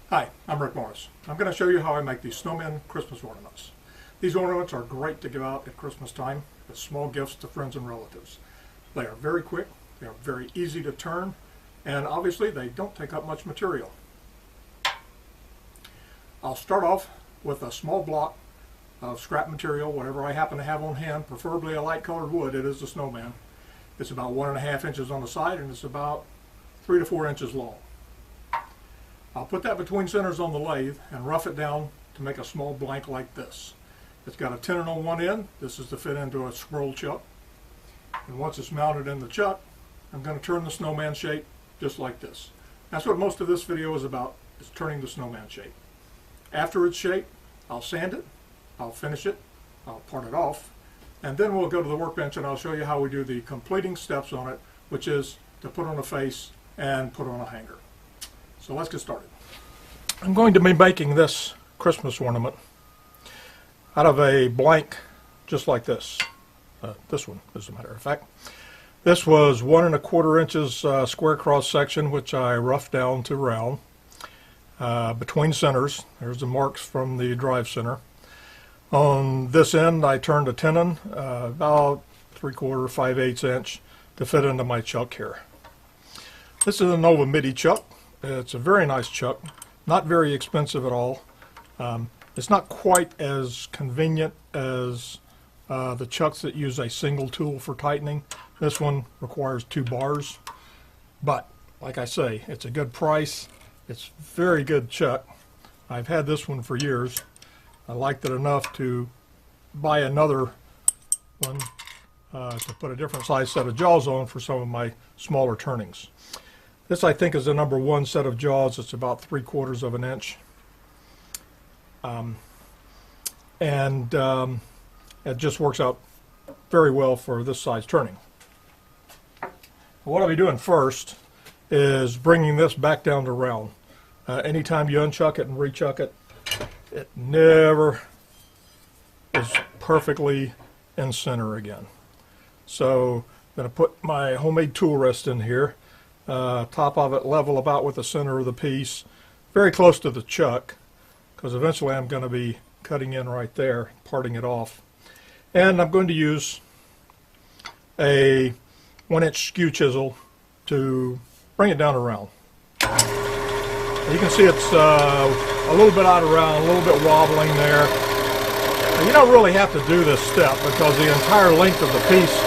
Hi, I'm Rick Morris. I'm going to show you how I make these snowman Christmas ornaments. These ornaments are great to give out at Christmas time as small gifts to friends and relatives. They are very quick, they are very easy to turn, and obviously they don't take up much material. I'll start off with a small block of scrap material, whatever I happen to have on hand, preferably a light colored wood. It is the snowman. It's about 1.5 inches on the side and it's about 3 to 4 inches long. I'll put that between centers on the lathe and rough it down to make a small blank like this. It's got a tenon on one end. This is to fit into a scroll chuck. And once it's mounted in the chuck, I'm going to turn the snowman shape just like this. That's what most of this video is about, is turning the snowman shape. After it's shaped, I'll sand it, I'll finish it, I'll part it off, and then we'll go to the workbench and I'll show you how we do the completing steps on it, which is to put on a face and put on a hanger. So let's get started. I'm going to be making this Christmas ornament out of a blank just like this. This one, as a matter of fact. This was 1¼ inches square cross section, which I roughed down to round. Between centers, there's the marks from the drive center. On this end, I turned a tenon about 3/4, 5/8 inch to fit into my chuck here. This is a Nova MIDI chuck. It's a very nice chuck, not very expensive at all. It's not quite as convenient as the chucks that use a single tool for tightening. This one requires 2 bars, but like I say, it's a good price. It's very good chuck. I've had this one for years. I liked it enough to buy another one to put a different size set of jaws on for some of my smaller turnings. This, I think, is the #1 set of jaws. It's about 3/4 inch. It just works out very well for this size turning. What I'll be doing first is bringing this back down to round. Anytime you unchuck it and rechuck it, it never is perfectly in center again. So I'm going to put my homemade tool rest in here. Top of it level about with the center of the piece, very close to the chuck, because eventually I'm going to be cutting in right there, parting it off. And I'm going to use a 1-inch skew chisel to bring it down around. You can see it's a little bit out of round, a little bit wobbling there. Now, you don't really have to do this step because the entire length of the piece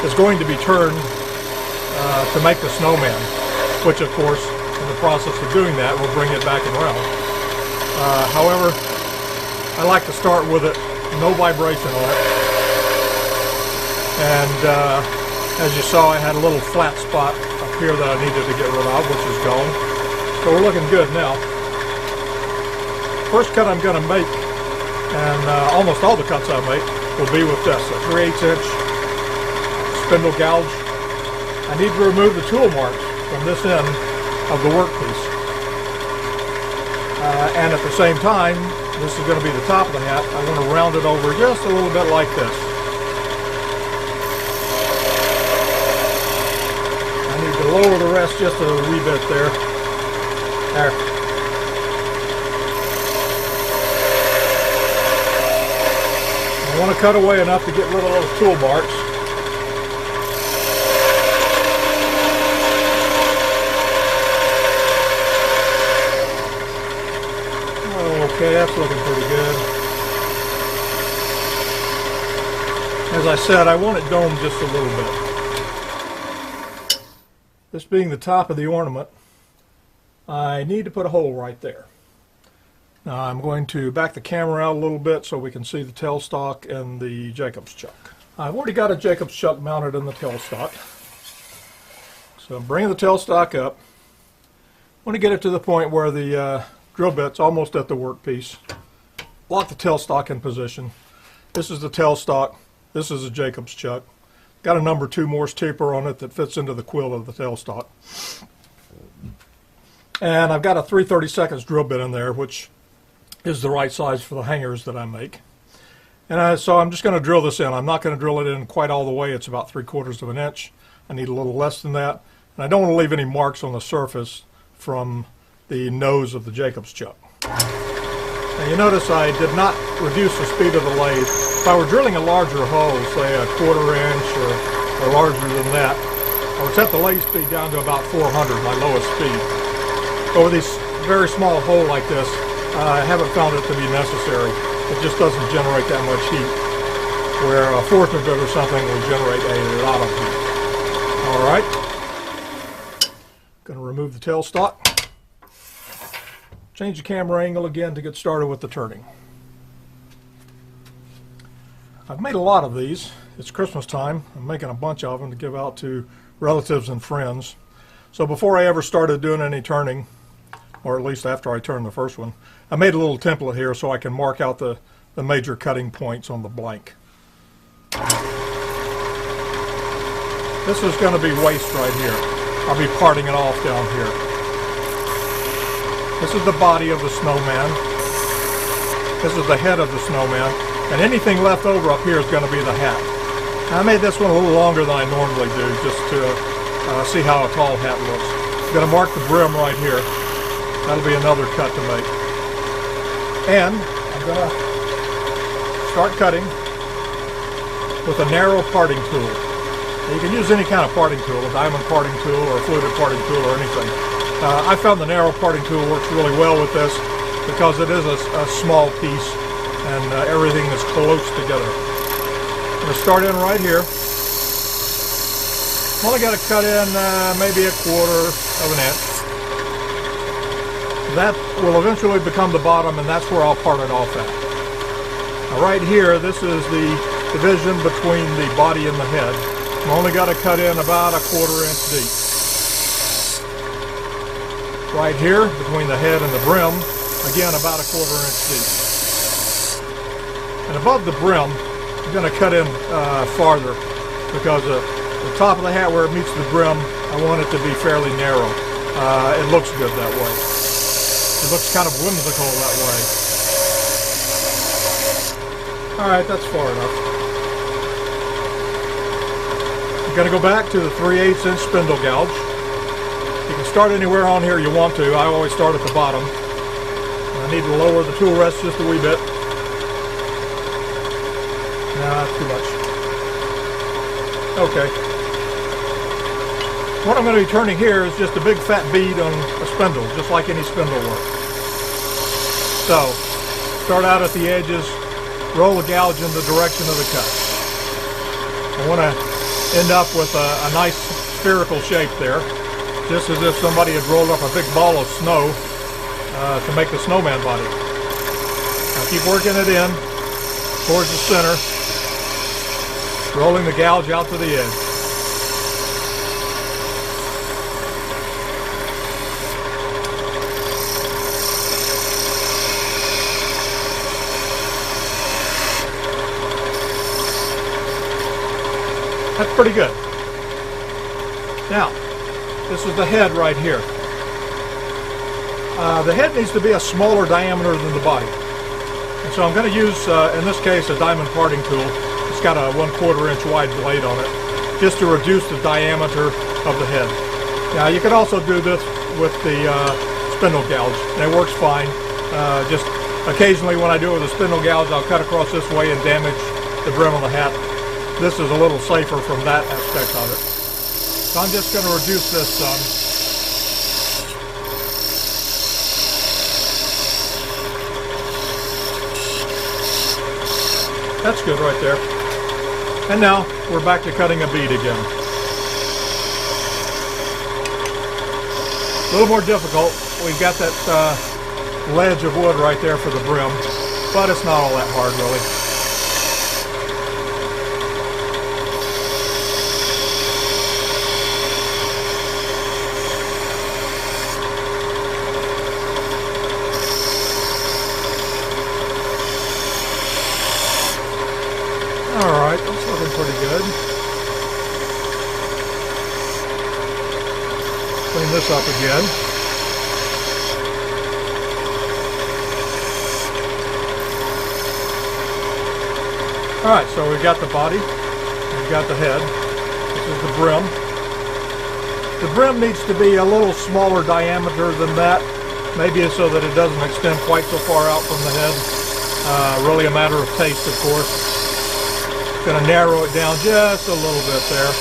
is going to be turned to make the snowman, which of course in the process of doing that will bring it back and round. However, I like to start with it, no vibration on it. And as you saw, I had a little flat spot up here that I needed to get rid of, which is gone. So we're looking good now. First cut I'm going to make, and almost all the cuts I make, will be with this, a 3/8 inch spindle gouge. I need to remove the tool marks from this end of the workpiece. And at the same time, this is going to be the top of the hat. I want to round it over just a little bit like this. I need to lower the rest just a wee bit there. There. I want to cut away enough to get rid of those tool marks. Okay, that's looking pretty good. As I said, I want it domed just a little bit. This being the top of the ornament, I need to put a hole right there. Now I'm going to back the camera out a little bit so we can see the tailstock and the Jacobs chuck. I've already got a Jacobs chuck mounted in the tailstock. So I'm bringing the tailstock up. I want to get it to the point where the drill bit's almost at the workpiece. Lock the tailstock in position. This is the tailstock. This is a Jacobs chuck. Got a #2 Morse taper on it that fits into the quill of the tailstock. And I've got a 3/32 drill bit in there, which is the right size for the hangers that I make. And so I'm just going to drill this in. I'm not going to drill it in quite all the way. It's about 3/4 inch. I need a little less than that. And I don't want to leave any marks on the surface from the nose of the Jacob's chuck. Now you notice I did not reduce the speed of the lathe. If I were drilling a larger hole, say a 1/4 inch or larger than that, I would set the lathe speed down to about 400, my lowest speed. But with this very small hole like this, I haven't found it to be necessary. It just doesn't generate that much heat, where a 1/4 of it or something will generate a lot of heat. All right, going to remove the tailstock. Change the camera angle again to get started with the turning. I've made a lot of these. It's Christmas time. I'm making a bunch of them to give out to relatives and friends. So before I ever started doing any turning, or at least after I turned the first one, I made a little template here so I can mark out the major cutting points on the blank. This is going to be waste right here. I'll be parting it off down here. This is the body of the snowman. This is the head of the snowman. And anything left over up here is going to be the hat. Now, I made this one a little longer than I normally do, just to see how a tall hat looks. I'm going to mark the brim right here. That'll be another cut to make. And I'm going to start cutting with a narrow parting tool. Now, you can use any kind of parting tool, a diamond parting tool or a fluted parting tool or anything. I found the narrow parting tool works really well with this because it is a small piece and everything is close together. I'm going to start in right here. I'm only got to cut in maybe a 1/4 of an inch. That will eventually become the bottom, and that's where I'll part it off at. Now right here, this is the division between the body and the head. I'm only got to cut in about a 1/4 inch deep. Right here, between the head and the brim, again about a 1/4 inch deep. And above the brim, I'm going to cut in farther because the top of the hat where it meets the brim, I want it to be fairly narrow. It looks good that way. It looks kind of whimsical that way. All right, that's far enough. I'm going to go back to the 3/8 inch spindle gouge. You can start anywhere on here you want to. I always start at the bottom. I need to lower the tool rest just a wee bit. No, that's too much. Okay. What I'm going to be turning here is just a big fat bead on a spindle, just like any spindle work. So, start out at the edges, roll the gouge in the direction of the cut. I want to end up with a nice spherical shape there, just as if somebody had rolled up a big ball of snow to make the snowman body. Now keep working it in towards the center, rolling the gouge out to the edge. That's pretty good. Now, this is the head right here. The head needs to be a smaller diameter than the body. And so I'm going to use, in this case, a diamond parting tool. It's got a 1/4 inch wide blade on it, just to reduce the diameter of the head. Now, you could also do this with the spindle gouge, and it works fine. Just occasionally when I do it with a spindle gouge, I'll cut across this way and damage the brim of the hat. This is a little safer from that aspect of it. So I'm just going to reduce this some. That's good right there. And now we're back to cutting a bead again. A little more difficult. We've got that ledge of wood right there for the brim, but it's not all that hard really. Alright, that's looking pretty good. Clean this up again. Alright, so we've got the body, we've got the head, this is the brim. The brim needs to be a little smaller diameter than that Maybe it's so that it doesn't extend quite so far out from the head. Really a matter of taste, of course. Going to narrow it down just a little bit there.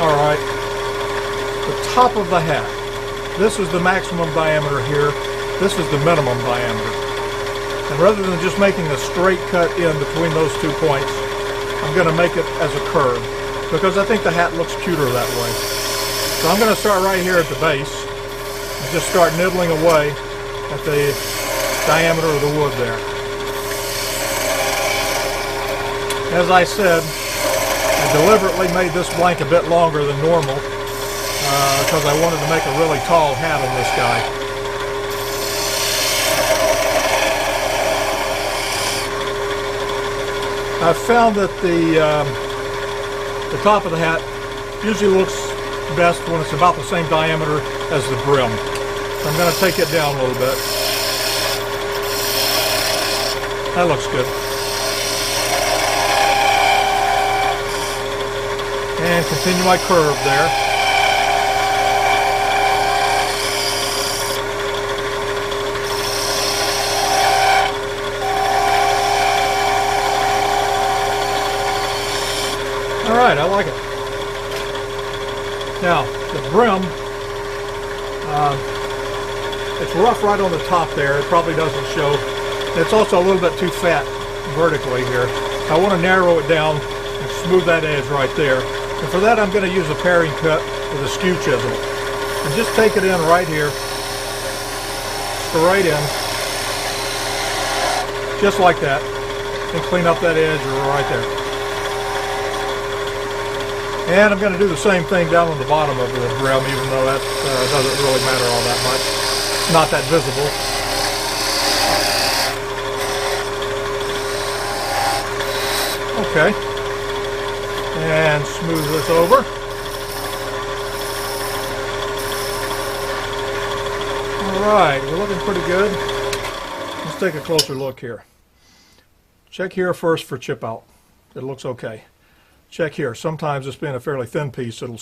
Alright. The top of the hat. This is the maximum diameter here. This is the minimum diameter. And rather than just making a straight cut in between those 2 points, I'm going to make it as a curve, because I think the hat looks cuter that way. So I'm going to start right here at the base and just start nibbling away at the diameter of the wood there. As I said, I deliberately made this blank a bit longer than normal because I wanted to make a really tall hat on this guy. I've found that the top of the hat usually looks best when it's about the same diameter as the brim. So I'm going to take it down a little bit. That looks good. And continue my curve there. Alright, I like it. Now, the brim, it's rough right on the top there. It probably doesn't show. It's also a little bit too fat vertically here. I want to narrow it down and smooth that edge right there. And for that, I'm going to use a paring cut with a skew chisel. And just take it in right here, straight in, just like that, and clean up that edge right there. And I'm going to do the same thing down on the bottom of the brim, even though that doesn't really matter all that much. It's not that visible. Okay. And smooth this over. Alright, we're looking pretty good. Let's take a closer look here. Check here first for chip out. It looks okay. Check here. Sometimes this being a fairly thin piece, it'll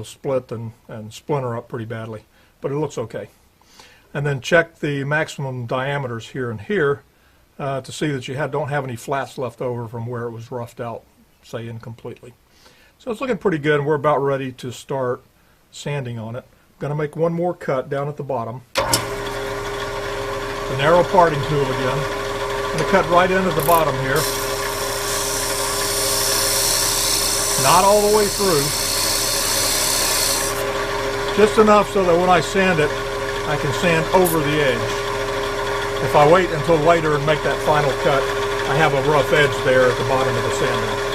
split and splinter up pretty badly, but it looks okay. And then check the maximum diameters here and here to see that you don't have any flats left over from where it was roughed out, say incompletely. So it's looking pretty good, and we're about ready to start sanding on it. I'm going to make one more cut down at the bottom. The narrow parting tool again. I'm going to cut right into the bottom here. Not all the way through. Just enough so that when I sand it, I can sand over the edge. If I wait until later and make that final cut, I have a rough edge there at the bottom of the sander.